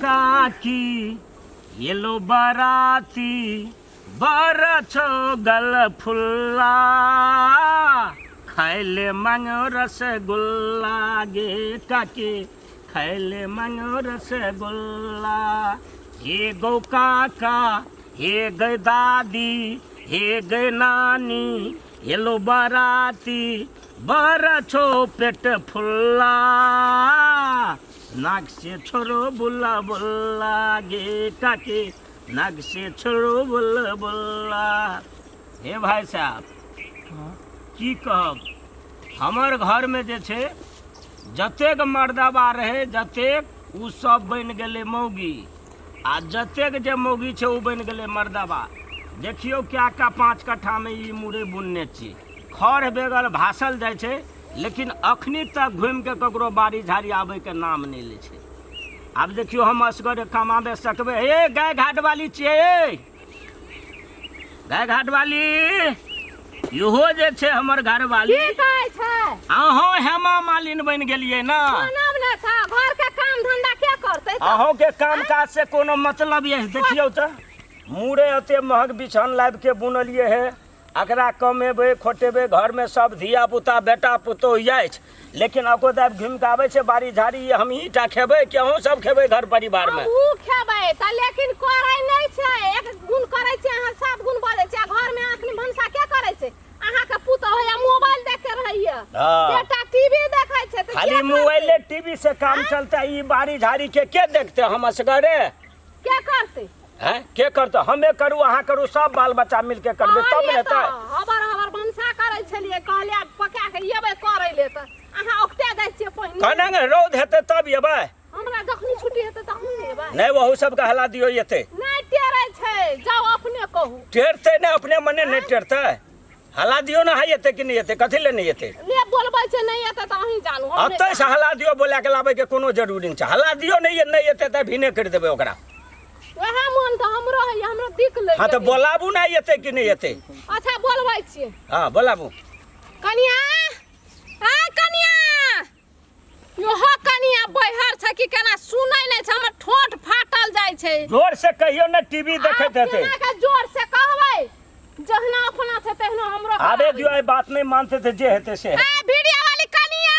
काकी येलो बाराती बरछो गल फुल्ला खाइले मांगो रसगुल्ला गे काकी खाइले मांगो रसगुल्ला हे गो काका हे गई दादी हे गई नानी येलो बाराती बरछो पेट फुल्ला नाक से छोड़ो बुल्ला बुल्ला गे काके नाक से छोड़ो बुल्ला बुल्ला। हे भाई साहब की कहब हमर घर में जे छे जतेक मर्दबा रहे जतेक उ सब बन गेले मौगी आ जतेक जे मौगी छे उ बन गेले मर्दबा। देखियो क्या का 5 कट्ठा में ई मुरे बुनने छी खर बेगल भासल जाय छे लेकिन अखनी तक घूम के ककरो बाड़ी झाड़ी आबे के नाम नहीं ले छे। अब देखियो हम असगर कमाबे सकबे। ए गाय घाट वाली छिए गाय घाट वाली इहो जे छे हमर घर वाली की कहै छै अहो हेमा मालिन बन गेलिए ना। कोनब ने था घर के काम धंधा के करते अहो के काम काज से कोनो मतलब ये देखियो त मुरे अते महग बिछन लाब के बुनलिए है अकरा कमेबे खोटेबे घर में सब धिया पुता बेटा पुतो जाय लेकिन अको दाब घूम के आबे छे बाड़ी झाड़ी हम ईटा खेबे केहू सब खेबे घर परिवार में ऊ खेबै त लेकिन करै नै छै। एक गुण करै छै अहाँ 7 गुण बजै छै घर में अखनी भंसा के करै छै अहाँ के पुतो होया मोबाइल देख के रहैया बेटा टीवी देखै छै त खाली मोबाइल टीवी से काम चलता ई बाड़ी झाड़ी के देखते हम असगरे के करते हैं के करते हमें करू अहाँ करू सब बाल बच्चा मिल के करबे तब रहता। हबर भंसा करै छलिए कहलिए पका के येबे करै ले त अहाँ ओकते दै छियै पहिने कहना रौद हेते तब येबे हमरा जखनी छुट्टी हेते तखन येबे नहीं वहू सब का हला दियो येते नहीं टेरै छै जाओ अपने कहू टेरते ना अपने मने नहीं टेरते हला दियो ना है येते कि नहीं येते कथि ले नहीं येते ले बोलबै छै नहीं येते त अहीं जानू अतै से हला दियो बोला के लाबे के कोनो जरूरी नहीं छै हला दियो नहीं येते त भिने कर देबे ओकरा वह मन त हमरो है हमरो दिख ले। हां त बोलाबू ना येते कि नहीं येते अच्छा बोलबै छियै हां बोलाबू कनिया आ कनिया यो हो कनिया बैहर छै कि केना सुनै नै छै हमर ठोठ फाटल जाय छै जोर से कहियो ना टीवी देखैत हेते केना के जोर से कहबै जहना अपना छै तहना हमरो आबे दियो ए बात नहीं मानते थे जे हेते से ए वीडियो वाली कनिया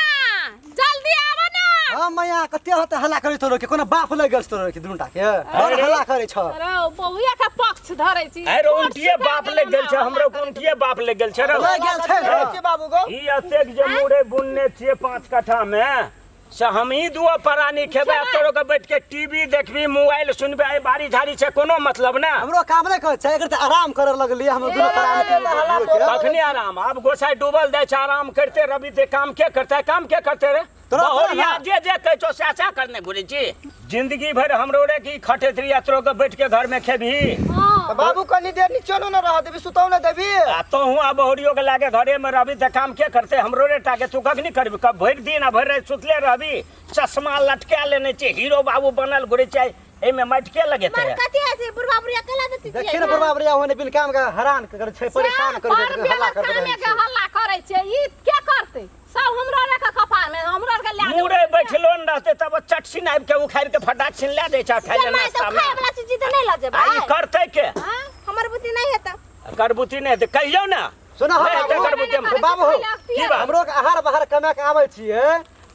जल्दी आवा ना। हां मैया कते होते हल्ला करे तोरो के कोनो बाप लग गेल तोरो के दुनटा के और हल्ला करे छ अरे बहुया के पक्ष धरै छी अरे उनटिए बाप ले गेल छै हमरो उनटिए बाप ले गेल छै रे लग गेल छै के बाबू गो ई अतेक जे मुरे बुनने छिए 5 कट्ठा में से हम ही दुओ परानी खेबे तोरो के बैठ के टीवी देखबी मोबाइल सुनबे ए बाड़ी झाड़ी से कोनो मतलब ना हमरो काम नै कर छै एकर त आराम करे लगलिए हम दुनो प्राण के कखनी आराम अब गोसाई डूबल जाय छै आराम करते रवि ते काम के करते रे बहुरिया जे कहै छो साचा करने घुरे छी जिंदगी भर हमरो रे की खटेत रिया तोरो के बैठ के घर में खेबी बाबू कनी देर नीचो न रह देबी सुतौ न देबी आ तो हुआ बहुरियो के लागे घरे में रवि ते काम के करते हमरो रे टाके तू कखनी करबी कब भर दिन आ भर रात सुतले रहबी चश्मा लटका लेने छी हीरो बाबू बनल घुरे छै ए में मटके लगेते मन कथि है से बुढ़वा बुढ़िया कला देती देखि न बरबा बरिया होने बिन काम का हैरान कर छै परेशान कर दे हल्ला कर दे के हल्ला करे छै ई के करते सब हमरो रे के कपार में हमरो के ला मुरे बैठलो न रहते तब चटसिन आब के उखाड़ के फटाक छिन ले दे छै खाइ ले नाश्ता में खाए वाला चीज त नहीं ल जेबा आई करते के हां हमर बुद्धि नहीं हेता करबुती नहीं हेते कहियो ना सुनो बाबू की बात हमरो के आहार बाहर कमा के आबै छिए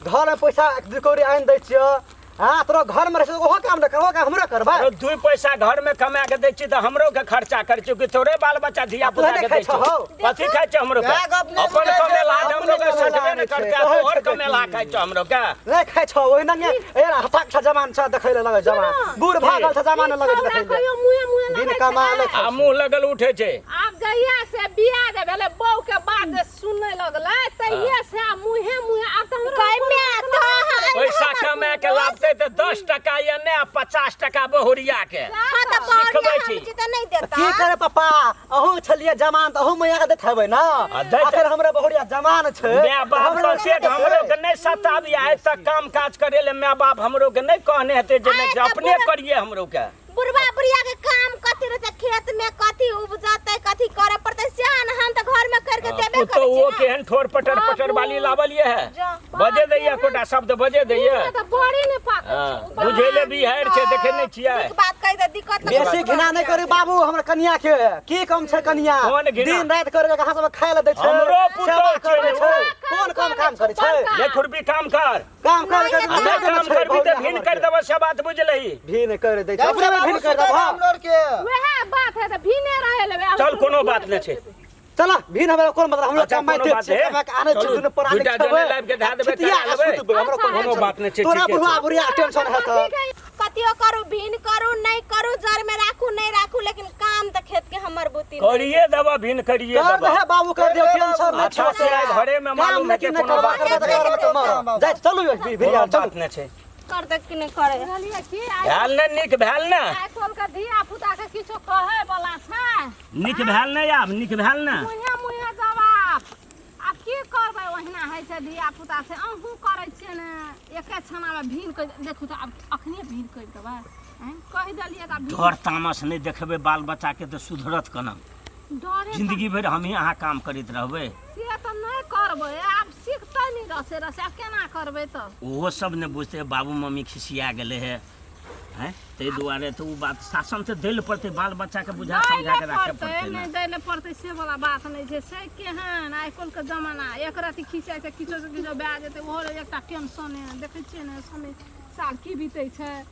घर में पैसा दुकोरी आइन दै छिए हां तोरो घर में रह ओहो काम न कहो का हमरो करबा 2 पैसा घर में कमा के दै छी त हमरो के खर्चा कर छी कि तोरे बाल बच्चा धिया पुता के दै छी कथि खाइ छ हमरो के अपन कमेला हमरो के सटबे न करते और कमेला खाइ छ हमरो के नहीं खाइ छ ओहि न ए हटाक छ जमान छ देखै ले लगे जमान बूढ़ भागल छ जमान लगे देखै ले मुए दिन कमा ले आ मुंह लगल उठे छै अब जहिया से बियाह जे भेले बौ के बात सुनै लगलै तहिया से मुहे अब त हमरो पैसा कमा के लाबते त 10 टका या ने 50 टका बहुरिया के हां त सिखबै छी त नहीं देता की करे पापा अहू छलिए जमान त अहू मैया के देखेबै ना आखिर हमरे बहुरिया जमान छै मैं बाप का सेठ हमरो के नहीं सताबी आइ तक काम काज करे ले मैं बाप हमरो के नहीं कहने हेते जे नहीं अपने करिए हमरो के बुढ़वा बुढ़िया के काम कथि रहते खेत में कथी उपजते कथी करे पड़ते सियान हम तो घर में करके देबे तो वो केहन ठोर पटर पटर वाली लावल ये है बजे दैया कोटा शब्द बजे दैया तो बड़ी ने पाके बुझेले बिहार छे देखे नहीं छियै बात कहि दे दिक्कत बेसी घिना नहीं करी बाबू हमरा कन्या के की कम छै कन्या कोन घिना? दिन रात करके कहां सब खाय ले दै छै हमरो पुतौ सेवा करे छै। छै कोन काम करे छै ले खुरपी काम कर काम कर के नहीं काम करबी त भिन कर देबो से बात बुझलही भीन कर दै छै अपने में भीन कर दब हम लोग के वह बात है तो भीने रहे ले चल कोनो बात नहीं छे चला भीन हमरा कोन मतलब हम लोग अच्छा, कमाई कोनो दे बात छै है। हमरा के आने चलू, छै दुनु परा दूटा जने लाइव के धा देबे करा लेबै हमरा कोनो बात नहीं छे तोरा ठीक बुढ़वा है बुढ़िया टेंशन है तो कतियो करू भीन करू नहीं करू जर में राखू नहीं राखू लेकिन काम तो खेत के हमर बुती करिए दबा भिन करिए कर दबा दे बाबू कर दे टेंशन नहीं अच्छा से आइ घरे में मालूम है कि कोनो बात नहीं जाय चलू भैया कोनो चलू बात नहीं छे कर दे कि नहीं करे रहलिए की भेल न निक भेल न आइ खोल के धिया पुता के किछो कहे वाला छै निक भेल न आब निक भेल न मुहे मुहे जवाब आब की करबै ओहिना है छै धिया पुता से अहू करै छियै ने एके छना में भीन के देखू तो आब अखने भीन कर देबै हैं कहि देलिए त आब डर तामस नहीं देखबे बाल बच्चा के तो सुधरत कना डरे जिंदगी भर हम ही अहाँ काम करैत रहबै से तो नहीं करबै आब सीखतै नहीं रसे रसे आब केना करबै तो ओहो सब ने बुझते बाबू मम्मी खिसिया गेले है हैं ते दुआरे तो उ बात शासन से दै ले पड़ते बाल बच्चा के बुझा समझा के राखे पड़ते नहीं ना दै ले पड़तै से वाला बात नहीं छै से केहन आइ काल्हि के जमाना एक राति खिंचाइ छै किछो से किछो भए जेतै ओहो एकटा टेंशन है देखै छियै ने समय साल की बीतै छै